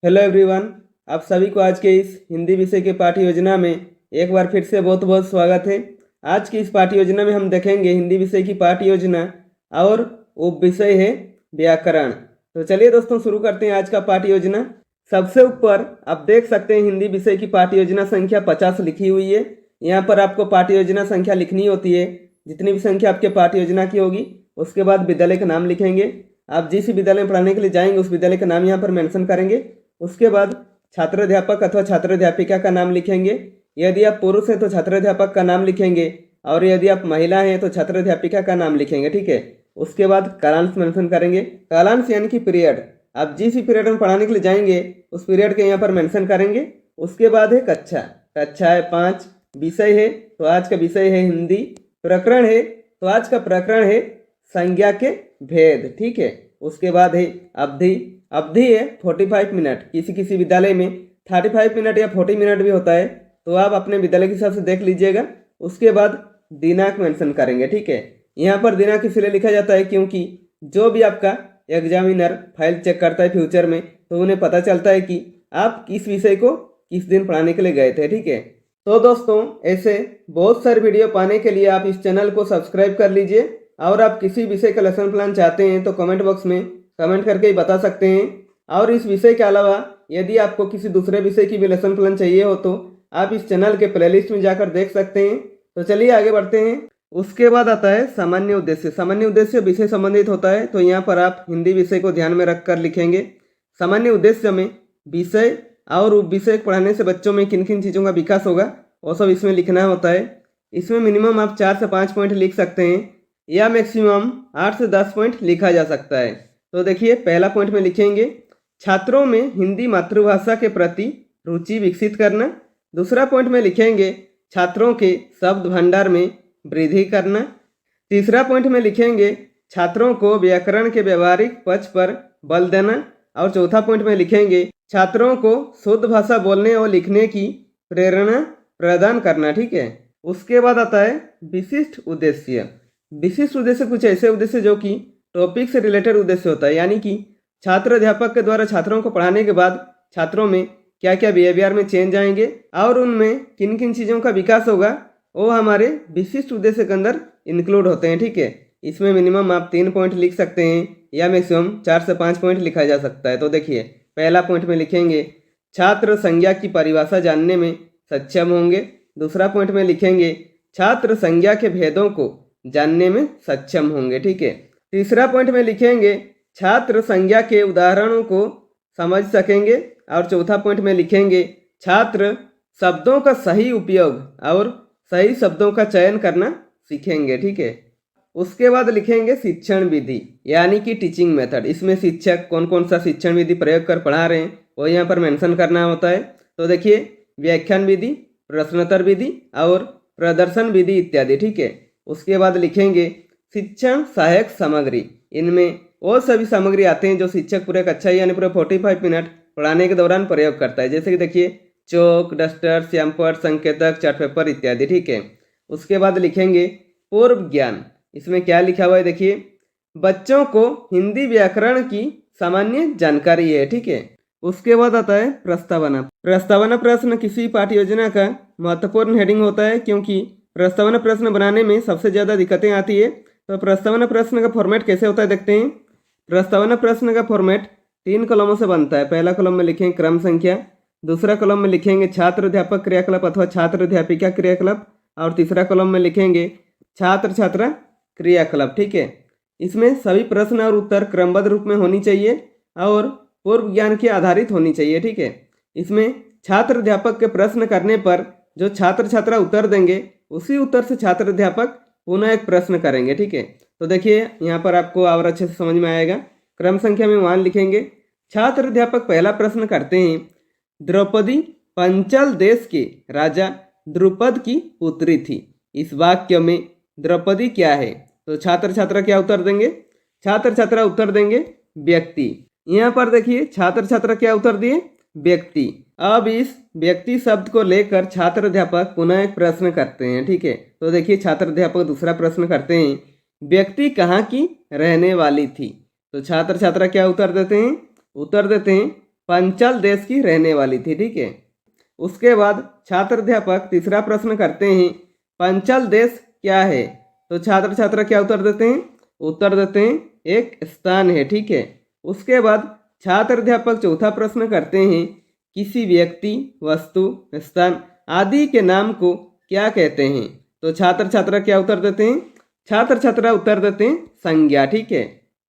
Hello everyone. आप सभी को आज के इस हिंदी विषय के पाठ्य योजना में एक बार फिर से बहुत बहुत स्वागत है। आज की इस पाठ्य योजना में हम देखेंगे हिंदी विषय की पाठ्य योजना और उप विषय है व्याकरण। तो चलिए दोस्तों शुरू करते हैं आज का पाठ्य योजना। सबसे ऊपर आप देख सकते हैं हिंदी विषय की पाठ्य योजना संख्या 50 लिखी हुई है। यहाँ पर आपको पाठ्य योजना संख्या लिखनी होती है। जितनी भी संख्या आपके पाठ्य योजना की होगी उसके बाद विद्यालय का नाम लिखेंगे। आप जिस विद्यालय में पढ़ाने के लिए जाएंगे उस विद्यालय का नाम यहाँ पर मेंशन करेंगे। उसके बाद छात्र अध्यापक अथवा छात्र अध्यापिका का नाम लिखेंगे। यदि आप पुरुष हैं तो छात्र अध्यापक का नाम लिखेंगे और यदि आप महिला हैं तो छात्र अध्यापिका का नाम लिखेंगे। ठीक है। उसके बाद कालांश मेंशन करेंगे। कालांश यानी कि पीरियड, आप जिस भी पीरियड में पढ़ाने के लिए जाएंगे उस पीरियड के यहाँ पर मेंशन करेंगे। उसके बाद है कक्षा, कक्षा है 5। विषय है तो आज का विषय है हिंदी। प्रकरण है तो आज का प्रकरण है संज्ञा के भेद। ठीक है। उसके बाद है अवधि, अवधि है 45 मिनट। किसी किसी विद्यालय में 35 मिनट या 40 मिनट भी होता है, तो आप अपने विद्यालय के हिसाब से देख लीजिएगा। उसके बाद दिनांक मेंशन करेंगे। ठीक है। यहाँ पर दिनांक इसलिए लिखा जाता है क्योंकि जो भी आपका एग्जामिनर फाइल चेक करता है फ्यूचर में तो उन्हें पता चलता है कि आप किस विषय को किस दिन पढ़ाने के लिए गए थे। ठीक है। तो दोस्तों ऐसे बहुत सारे वीडियो पाने के लिए आप इस चैनल को सब्सक्राइब कर लीजिए और आप किसी विषय का लेसन प्लान चाहते हैं तो कमेंट बॉक्स में कमेंट करके ही बता सकते हैं। और इस विषय के अलावा यदि आपको किसी दूसरे विषय की भी लेसन प्लान चाहिए हो तो आप इस चैनल के प्लेलिस्ट में जाकर देख सकते हैं। तो चलिए आगे बढ़ते हैं। उसके बाद आता है सामान्य उद्देश्य। सामान्य उद्देश्य विषय संबंधित होता है, तो यहाँ पर आप हिंदी विषय को ध्यान में रखकर लिखेंगे। सामान्य उद्देश्य में विषय और उप विषय पढ़ाने से बच्चों में किन किन चीज़ों का विकास होगा वो सब इसमें लिखना होता है। इसमें मिनिमम आप 4 से 5 पॉइंट लिख सकते हैं या मैक्सिमम 8 से 10 पॉइंट लिखा जा सकता है। तो देखिए पहला पॉइंट में लिखेंगे छात्रों में हिंदी मातृभाषा के प्रति रुचि विकसित करना। दूसरा पॉइंट में लिखेंगे छात्रों के शब्द भंडार में वृद्धि करना। तीसरा पॉइंट में लिखेंगे छात्रों को व्याकरण के व्यवहारिक पक्ष पर बल देना। और चौथा पॉइंट में लिखेंगे छात्रों को शुद्ध भाषा बोलने और लिखने की प्रेरणा प्रदान करना। ठीक है। उसके बाद आता है विशिष्ट उद्देश्य। विशिष्ट उद्देश्य कुछ ऐसे उद्देश्य जो कि टॉपिक से रिलेटेड उद्देश्य होता है, यानी कि छात्र अध्यापक के द्वारा छात्रों को पढ़ाने के बाद छात्रों में क्या क्या बिहेवियर में चेंज आएंगे और उनमें किन किन चीज़ों का विकास होगा वो हमारे विशिष्ट उद्देश्य के अंदर इंक्लूड होते हैं। ठीक है। इसमें मिनिमम आप 3 पॉइंट लिख सकते हैं या मैक्सिमम 4 से 5 पॉइंट लिखा जा सकता है। तो देखिए पहला पॉइंट में लिखेंगे छात्र संज्ञा की परिभाषा जानने में सक्षम होंगे। दूसरा पॉइंट में लिखेंगे छात्र संज्ञा के भेदों को जानने में सक्षम होंगे। ठीक है। तीसरा पॉइंट में लिखेंगे छात्र संज्ञा के उदाहरणों को समझ सकेंगे। और चौथा पॉइंट में लिखेंगे छात्र शब्दों का सही उपयोग और सही शब्दों का चयन करना सीखेंगे। ठीक है। उसके बाद लिखेंगे शिक्षण विधि यानी कि टीचिंग मेथड। इसमें शिक्षक कौन कौन सा शिक्षण विधि प्रयोग कर पढ़ा रहे हैं वो यहाँ पर मेंशन करना होता है। तो देखिए व्याख्यान विधि, प्रश्नोत्तर विधि और प्रदर्शन विधि इत्यादि। ठीक है। उसके बाद लिखेंगे शिक्षण सहायक सामग्री। इनमें वो सभी सामग्री आते हैं जो शिक्षक पूरे कक्षा यानी पूरे 45 मिनट पढ़ाने के दौरान प्रयोग करता है, जैसे कि देखिए चौक, डस्टर, श्यामपट, संकेतक, चार्ट पेपर इत्यादि। ठीक है। उसके बाद लिखेंगे पूर्व ज्ञान। इसमें क्या लिखा हुआ है देखिए बच्चों को हिंदी व्याकरण की सामान्य जानकारी है। ठीक है। उसके बाद आता है प्रस्तावना। प्रस्तावना प्रश्न किसी पाठ्य योजना का महत्वपूर्ण हेडिंग होता है क्योंकि प्रस्तावना प्रश्न बनाने में सबसे ज़्यादा दिक्कतें आती है। तो प्रस्तावना प्रश्न का फॉर्मेट कैसे होता है देखते हैं। प्रस्तावना प्रश्न का फॉर्मेट 3 कॉलमों से बनता है। पहला कॉलम में लिखेंगे क्रम संख्या, दूसरा कॉलम में लिखेंगे छात्र अध्यापक क्रियाकलाप अथवा छात्र अध्यापिका क्रियाकलाप और तीसरा कॉलम में लिखेंगे छात्र छात्रा क्रियाकलाप। ठीक है। इसमें सभी प्रश्न और उत्तर क्रमबद्ध रूप में होनी चाहिए और पूर्व ज्ञान के आधारित होनी चाहिए। ठीक है। इसमें छात्र अध्यापक के प्रश्न करने पर जो छात्र छात्रा उत्तर देंगे उसी उत्तर से छात्र अध्यापक पुनः एक प्रश्न करेंगे। ठीक है। तो देखिए यहाँ पर आपको और अच्छे से समझ में आएगा। क्रम संख्या में मान लिखेंगे छात्र अध्यापक पहला प्रश्न करते हैं द्रौपदी पंचाल देश के राजा द्रुपद की पुत्री थी। इस वाक्य में द्रौपदी क्या है? तो छात्र छात्रा क्या उत्तर देंगे? छात्र छात्रा उत्तर देंगे व्यक्ति। यहाँ पर देखिए छात्र छात्रा क्या उत्तर दिए? व्यक्ति। अब इस व्यक्ति शब्द को लेकर छात्र अध्यापक पुनः एक प्रश्न करते हैं। ठीक है। तो देखिए छात्र अध्यापक दूसरा प्रश्न करते हैं व्यक्ति कहाँ की रहने वाली थी? तो छात्र छात्रा क्या उत्तर देते हैं? उत्तर देते हैं पंचाल देश की रहने वाली थी। ठीक है, उसके बाद छात्र अध्यापक तीसरा प्रश्न करते हैं, पंचाल देश क्या है? तो छात्र छात्रा क्या उत्तर देते हैं? उत्तर देते हैं एक स्थान है। ठीक है, उसके बाद छात्र अध्यापक चौथा प्रश्न करते हैं, किसी व्यक्ति, वस्तु, स्थान आदि के नाम को क्या कहते हैं? तो छात्र छात्रा क्या उत्तर देते हैं? छात्र छात्रा उत्तर देते हैं संज्ञा। ठीक है,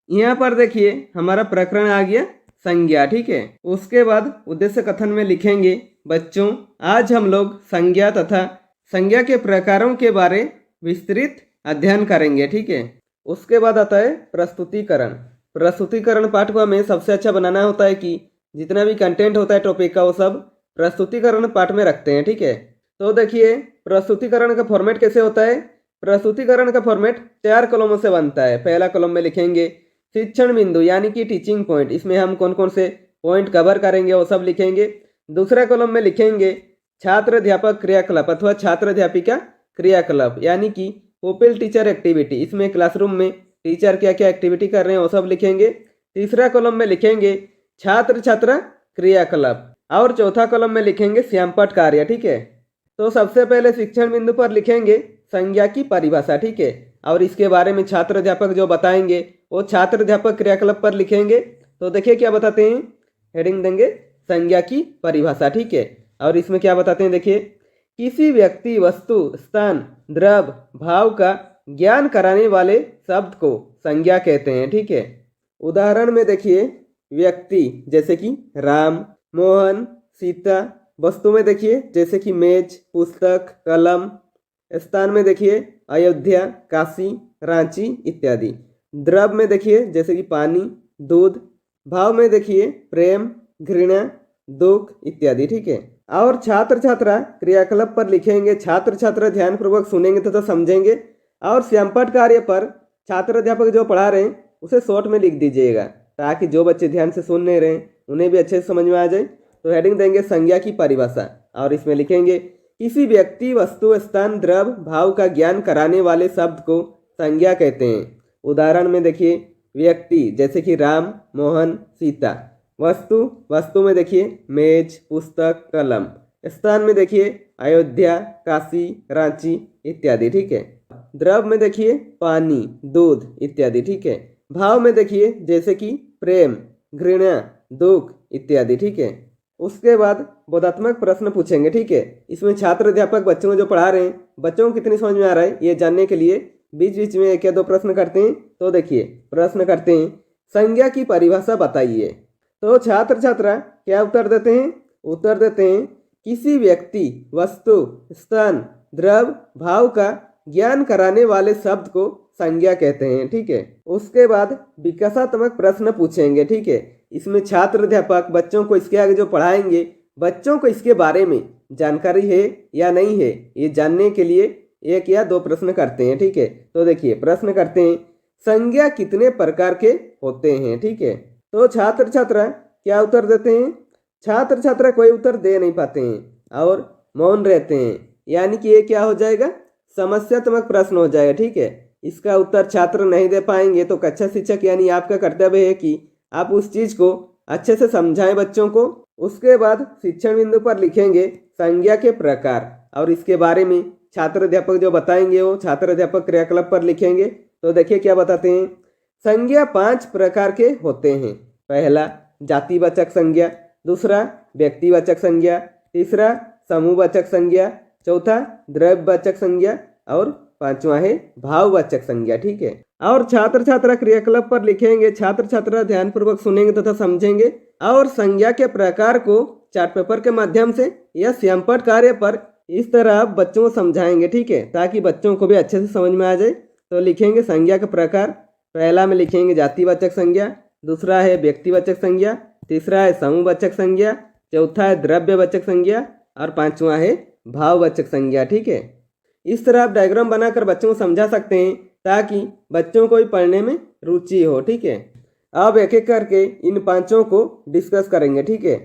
यहाँ पर देखिए हमारा प्रकरण आ गया संज्ञा। ठीक है, उसके बाद उद्देश्य कथन में लिखेंगे, बच्चों आज हम लोग संज्ञा तथा संज्ञा के प्रकारों के बारे विस्तृत अध्ययन करेंगे। ठीक है, उसके बाद आता है प्रस्तुतिकरण। प्रस्तुतिकरण पाठ को हमें सबसे अच्छा बनाना होता है कि जितना भी कंटेंट होता है टॉपिक का वो सब प्रस्तुतिकरण पाठ में रखते हैं। ठीक है, तो देखिए प्रस्तुतिकरण का फॉर्मेट कैसे होता है। प्रस्तुतिकरण का फॉर्मेट 4 कॉलमों से बनता है। पहला कॉलम में लिखेंगे शिक्षण बिंदु यानी कि टीचिंग पॉइंट, इसमें हम कौन कौन से पॉइंट कवर करेंगे वो सब लिखेंगे। दूसरा कॉलम में लिखेंगे छात्र अध्यापक क्रियाकलाप अथवा छात्र अध्यापिका क्रियाकलाप यानी कि पुपिल टीचर एक्टिविटी, इसमें क्लासरूम में टीचर क्या क्या एक्टिविटी कर रहे हैं वो सब लिखेंगे। तीसरा कॉलम में लिखेंगे छात्र छात्रा क्रियाकलाप और चौथा कॉलम में लिखेंगे श्यामपट कार्य। ठीक है, तो सबसे पहले शिक्षण बिंदु पर लिखेंगे संज्ञा की परिभाषा। ठीक है, और इसके बारे में छात्र अध्यापक जो बताएंगे वो छात्र अध्यापक क्रियाकलाप पर लिखेंगे। तो देखिए क्या बताते हैं, हेडिंग देंगे संज्ञा की परिभाषा। ठीक है, और इसमें क्या बताते हैं, देखिए किसी व्यक्ति, वस्तु, स्थान, द्रव्य, भाव का ज्ञान कराने वाले शब्द को संज्ञा कहते हैं। ठीक है, उदाहरण में देखिए व्यक्ति जैसे कि राम, मोहन, सीता। वस्तु में देखिए जैसे कि मेज, पुस्तक, कलम। स्थान में देखिए अयोध्या, काशी, रांची इत्यादि। द्रव्य में देखिए जैसे कि पानी, दूध। भाव में देखिए प्रेम, घृणा, दुख इत्यादि। ठीक है, और छात्र छात्रा क्रियाकलाप पर लिखेंगे छात्र छात्रा ध्यानपूर्वक सुनेंगे तथा समझेंगे। और श्यामपट कार्य पर छात्र अध्यापक जो पढ़ा रहे हैं उसे शॉर्ट में लिख दीजिएगा ताकि जो बच्चे ध्यान से सुन नहीं रहे उन्हें भी अच्छे से समझ में आ जाए। तो हेडिंग देंगे संज्ञा की परिभाषा और इसमें लिखेंगे किसी व्यक्ति, वस्तु, स्थान, द्रव्य, भाव का ज्ञान कराने वाले शब्द को संज्ञा कहते हैं। उदाहरण में देखिए व्यक्ति जैसे कि राम, मोहन, सीता। वस्तु में देखिए मेज, पुस्तक, कलम। स्थान में देखिए अयोध्या, काशी, रांची इत्यादि। ठीक है, द्रव्य में देखिए पानी, दूध इत्यादि। ठीक है, भाव में देखिए जैसे कि प्रेम, घृणा, दुख इत्यादि। ठीक है, उसके बाद बोधात्मक प्रश्न पूछेंगे। ठीक है, इसमें छात्र अध्यापक बच्चों को जो पढ़ा रहे हैं बच्चों को कितनी समझ में आ रहा है ये जानने के लिए बीच बीच में एक या दो प्रश्न करते हैं। तो देखिए प्रश्न करते हैं संज्ञा की परिभाषा बताइए। तो छात्र छात्रा क्या उत्तर देते हैं? उत्तर देते हैं किसी व्यक्ति, वस्तु, स्थान, द्रव्य, भाव का ज्ञान कराने वाले शब्द को संज्ञा कहते हैं। ठीक है, उसके बाद विकासात्मक प्रश्न पूछेंगे। ठीक है, इसमें छात्र अध्यापक बच्चों को इसके आगे जो पढ़ाएंगे बच्चों को इसके बारे में जानकारी है या नहीं है ये जानने के लिए एक या दो प्रश्न करते हैं। ठीक है, तो देखिए प्रश्न करते हैं संज्ञा कितने प्रकार के होते हैं। ठीक है, तो छात्र छात्रा क्या उत्तर देते हैं? छात्र छात्रा कोई उत्तर दे नहीं पाते हैं और मौन रहते हैं, यानी कि ये क्या हो जाएगा? समस्यात्मक प्रश्न हो जाएगा। ठीक है, इसका उत्तर छात्र नहीं दे पाएंगे तो कक्षा शिक्षक यानी आपका कर्तव्य है कि आप उस चीज को अच्छे से समझाएं बच्चों को। उसके बाद शिक्षण बिंदु पर लिखेंगे संज्ञा के प्रकार और इसके बारे में छात्र अध्यापक जो बताएंगे वो छात्र अध्यापक क्रियाकलाप पर लिखेंगे। तो देखिए क्या बताते हैं, संज्ञा 5 प्रकार के होते हैं। पहला जातिवाचक संज्ञा, दूसरा व्यक्तिवाचक संज्ञा, तीसरा समूहवाचक संज्ञा, चौथा द्रव्यवाचक संज्ञा और पांचवा है भाववाचक संज्ञा। ठीक है, और छात्र छात्रा क्रियाकलाप पर लिखेंगे छात्र छात्रा ध्यानपूर्वक सुनेंगे तथा समझेंगे और संज्ञा के प्रकार को चार्ट पेपर के माध्यम से या श्यामपट कार्य पर इस तरह बच्चों को समझाएंगे। ठीक है, ताकि बच्चों को भी अच्छे से समझ में आ जाए। तो लिखेंगे संज्ञा के प्रकार, पहला में लिखेंगे जातिवाचक संज्ञा, दूसरा है व्यक्तिवाचक संज्ञा, तीसरा है समूहवाचक संज्ञा, चौथा है द्रव्यवाचक संज्ञा और पांचवा है भाववाचक संज्ञा। ठीक है, इस तरह आप डायग्राम बनाकर बच्चों को समझा सकते हैं ताकि बच्चों को भी पढ़ने में रुचि हो। ठीक है, अब एक एक करके इन पांचों को डिस्कस करेंगे। ठीक है,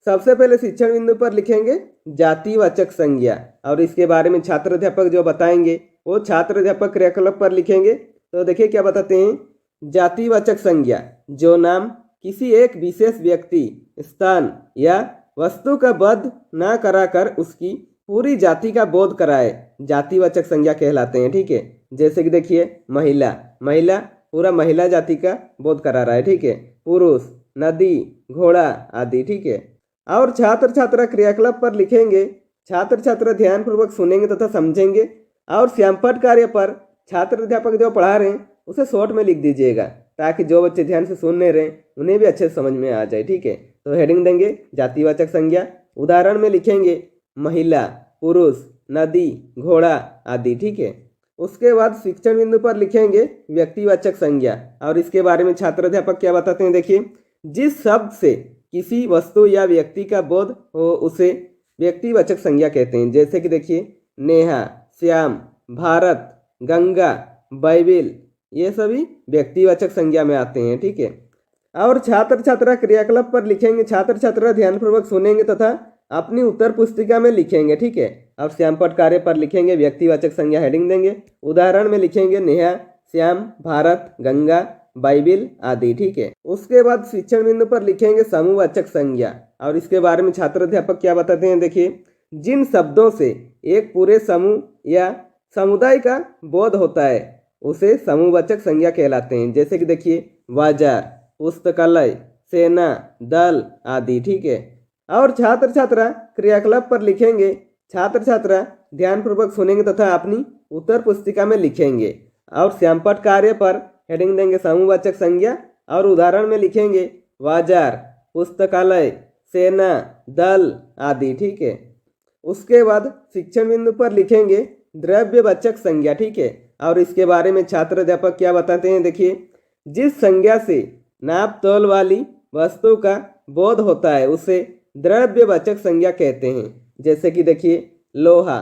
सबसे पहले शिक्षण बिंदु पर लिखेंगे जातिवाचक संज्ञा और इसके बारे में छात्र अध्यापक जो बताएंगे वो छात्र अध्यापक क्रियाकलाप पर लिखेंगे। तो देखिए क्या बताते हैं, जातिवाचक संज्ञा जो नाम किसी एक विशेष व्यक्ति, स्थान या वस्तु का वध न कराकर उसकी पूरी जाति का बोध कराए, जातिवाचक संज्ञा कहलाते हैं। ठीक है, जैसे कि देखिए महिला, महिला पूरा महिला जाति का बोध करा रहा है। ठीक है, पुरुष, नदी, घोड़ा आदि। ठीक है, और छात्र छात्रा क्रियाकलाप पर लिखेंगे। छात्र छात्रा ध्यानपूर्वक सुनेंगे तथा समझेंगे, और श्यामपट कार्य पर छात्र अध्यापक जो पढ़ा रहे हैं उसे शॉर्ट में लिख दीजिएगा, ताकि जो बच्चे ध्यान से सुन नहीं रहे उन्हें भी अच्छे से समझ में आ जाए। ठीक है, तो हेडिंग देंगे जातिवाचक संज्ञा। उदाहरण में लिखेंगे महिला, पुरुष, नदी, घोड़ा आदि। ठीक है, उसके बाद शिक्षण बिंदु पर लिखेंगे व्यक्तिवाचक संज्ञा, और इसके बारे में छात्र अध्यापक क्या बताते हैं। देखिए, जिस शब्द से किसी वस्तु या व्यक्ति का बोध हो उसे व्यक्तिवाचक संज्ञा कहते हैं। जैसे कि देखिए नेहा, श्याम, भारत, गंगा, बाइबिल, ये सभी व्यक्तिवाचक संज्ञा में आते हैं। ठीक है, और छात्र छात्रा क्रियाकलाप पर लिखेंगे। छात्र छात्रा ध्यानपूर्वक सुनेंगे तथा अपनी उत्तर पुस्तिका में लिखेंगे। ठीक है, और श्यामपट कार्य पर लिखेंगे व्यक्तिवाचक संज्ञा, हेडिंग देंगे। उदाहरण में लिखेंगे नेहा, श्याम, भारत, गंगा, बाइबिल आदि। ठीक है, उसके बाद शिक्षण बिंदु पर लिखेंगे समूहवाचक संज्ञा, और इसके बारे में छात्र अध्यापक क्या बताते हैं। देखिए, जिन शब्दों से एक पूरे समूह या समुदाय का बोध होता है उसे समूहवाचक संज्ञा कहलाते हैं। जैसे कि देखिए बाजार, पुस्तकालय, सेना, दल आदि। ठीक है, और छात्र छात्रा क्रियाकलाप पर लिखेंगे। छात्र छात्रा ध्यानपूर्वक सुनेंगे तथा अपनी उत्तर पुस्तिका में लिखेंगे, और श्यामपट कार्य पर हेडिंग देंगे समूहवाचक संज्ञा, और उदाहरण में लिखेंगे बाजार, पुस्तकालय, सेना, दल आदि। ठीक है, उसके बाद शिक्षण बिंदु पर लिखेंगे द्रव्यवाचक संज्ञा। ठीक है, और इसके बारे में छात्र अध्यापक क्या बताते हैं। देखिए, जिस संज्ञा से नाप तोल वाली वस्तु का बोध होता है उसे द्रव्यवाचक संज्ञा कहते हैं। जैसे कि देखिए लोहा,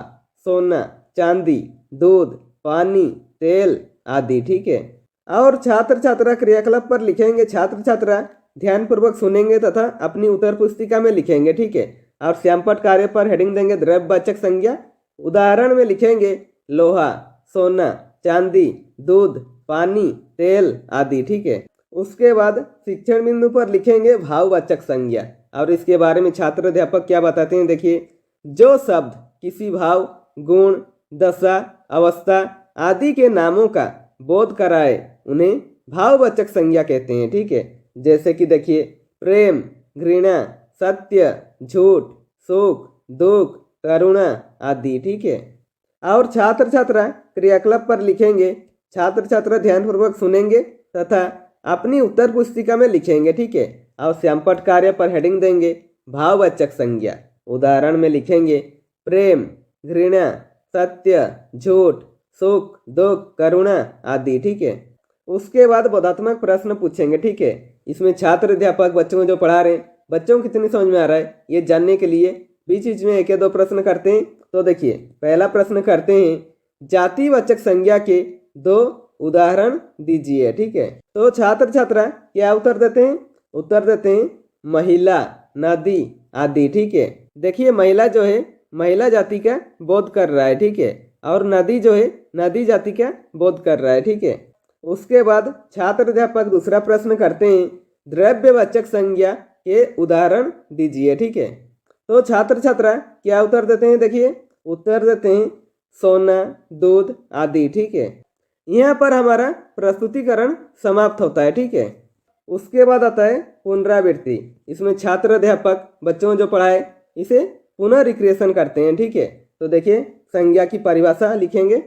सोना, चांदी, दूध, पानी, तेल आदि। ठीक है, और छात्र छात्रा क्रियाकलाप पर लिखेंगे। छात्र छात्रा ध्यानपूर्वक सुनेंगे तथा अपनी उत्तर पुस्तिका में लिखेंगे। ठीक है, और श्यामपट कार्य पर हेडिंग देंगे द्रव्यवाचक संज्ञा। उदाहरण में लिखेंगे लोहा, सोना, चांदी, दूध, पानी, तेल आदि। ठीक है, उसके बाद शिक्षण बिंदु पर लिखेंगे भाववाचक संज्ञा, और इसके बारे में छात्र अध्यापक क्या बताते हैं। देखिए, जो शब्द किसी भाव, गुण, दशा, अवस्था आदि के नामों का बोध कराए उन्हें भाववाचक संज्ञा कहते हैं। ठीक है, जैसे कि देखिए प्रेम, घृणा, सत्य, झूठ, सुख, दुख, करुणा आदि। ठीक है, और छात्र छात्रा क्रियाकलाप पर लिखेंगे। छात्र छात्रा ध्यानपूर्वक सुनेंगे तथा अपनी उत्तर पुस्तिका में लिखेंगे। ठीक है, और श्यामपट कार्य पर हेडिंग देंगे भाववाचक संज्ञा। उदाहरण में लिखेंगे प्रेम, घृणा, सत्य, झूठ, सुख, दुख, करुणा आदि। ठीक है, उसके बाद बोधात्मक प्रश्न पूछेंगे। ठीक है, इसमें छात्र अध्यापक बच्चों को जो पढ़ा रहे हैं बच्चों को कितनी समझ में आ रहा है ये जानने के लिए बीच बीच में एक या दो प्रश्न करते हैं। तो देखिए पहला प्रश्न करते हैं, जातिवाचक संज्ञा के 2 उदाहरण दीजिए। ठीक है, तो छात्र छात्रा क्या उत्तर देते हैं। उत्तर देते हैं महिला, नदी आदि। ठीक है, देखिए महिला जो है महिला जाति का बोध कर रहा है। ठीक है, और नदी जो है नदी जाति का बोध कर रहा है। ठीक है, उसके बाद छात्र अध्यापक दूसरा प्रश्न करते हैं, द्रव्यवाचक संज्ञा के उदाहरण दीजिए। ठीक है, तो छात्र छात्रा क्या उत्तर देते हैं। देखिए उत्तर देते हैं सोना, दूध आदि। ठीक है, यहाँ पर हमारा प्रस्तुतिकरण समाप्त होता है। ठीक है, उसके बाद आता है पुनरावृत्ति। इसमें छात्र अध्यापक बच्चों जो पढ़ाए इसे पुनः रिक्रिएशन करते हैं। ठीक है, तो देखिए संज्ञा की परिभाषा लिखेंगे,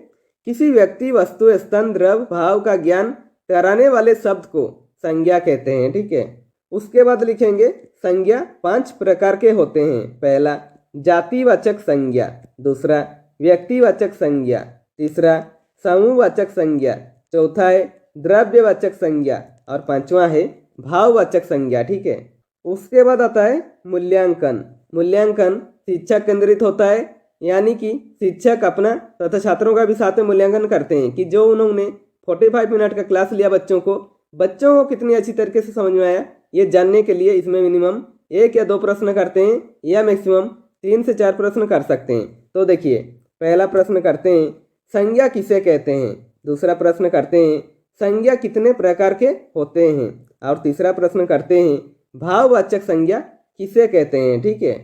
किसी व्यक्ति, वस्तु, स्थान, द्रव्य, भाव का ज्ञान कराने वाले शब्द को संज्ञा कहते हैं। ठीक है, उसके बाद लिखेंगे संज्ञा 5 प्रकार के होते हैं। पहला जातिवाचक संज्ञा, दूसरा व्यक्तिवाचक संज्ञा, तीसरा समूहवाचक संज्ञा, चौथा है द्रव्यवाचक संज्ञा और पांचवा है भाववाचक संज्ञा। ठीक है, उसके बाद आता है मूल्यांकन। मूल्यांकन शिक्षक केंद्रित होता है, यानी कि शिक्षक अपना तथा छात्रों का भी साथ में मूल्यांकन करते हैं कि जो उन्होंने 45 मिनट का क्लास लिया बच्चों को कितनी अच्छी तरीके से समझ में आया ये जानने के लिए इसमें मिनिमम 1 या 2 प्रश्न करते हैं या मैक्सिमम 3 से 4 प्रश्न कर सकते हैं। तो देखिए पहला प्रश्न करते हैं, संज्ञा किसे कहते हैं। दूसरा प्रश्न करते हैं, संज्ञा कितने प्रकार के होते हैं। और तीसरा प्रश्न करते हैं, भाववाचक संज्ञा किसे कहते हैं। ठीक है,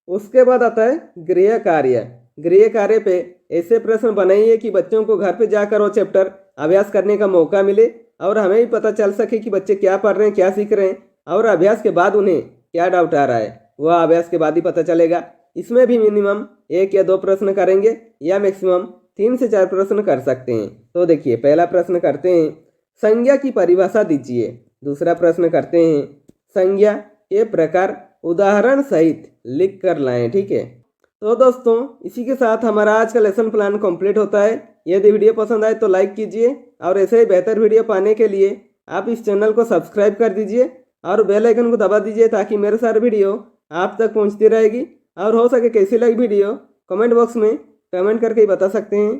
उसके बाद आता है गृह कार्य। गृह कार्य पे ऐसे प्रश्न बनाइए कि बच्चों को घर पे जाकर वो चैप्टर अभ्यास करने का मौका मिले और हमें भी पता चल सके कि बच्चे क्या पढ़ रहे हैं, क्या सीख रहे हैं, और अभ्यास के बाद उन्हें क्या डाउट आ रहा है वह अभ्यास के बाद ही पता चलेगा। इसमें भी मिनिमम 1 या 2 प्रश्न करेंगे या मैक्सिमम 3 से 4 प्रश्न कर सकते हैं। तो देखिए, पहला प्रश्न करते हैं, संज्ञा की परिभाषा दीजिए। दूसरा प्रश्न करते हैं, संज्ञा के प्रकार उदाहरण सहित लिख कर लाएं। ठीक है, तो दोस्तों इसी के साथ हमारा आज का लेसन प्लान कंप्लीट होता है। यदि वीडियो पसंद आए तो लाइक कीजिए और ऐसे ही बेहतर वीडियो पाने के लिए आप इस चैनल को सब्सक्राइब कर दीजिए और बेल आइकन को दबा दीजिए ताकि मेरे सारे वीडियो आप तक पहुंचती रहेगी। और हो सके कैसी लगी वीडियो कमेंट बॉक्स में कमेंट करके ही बता सकते हैं।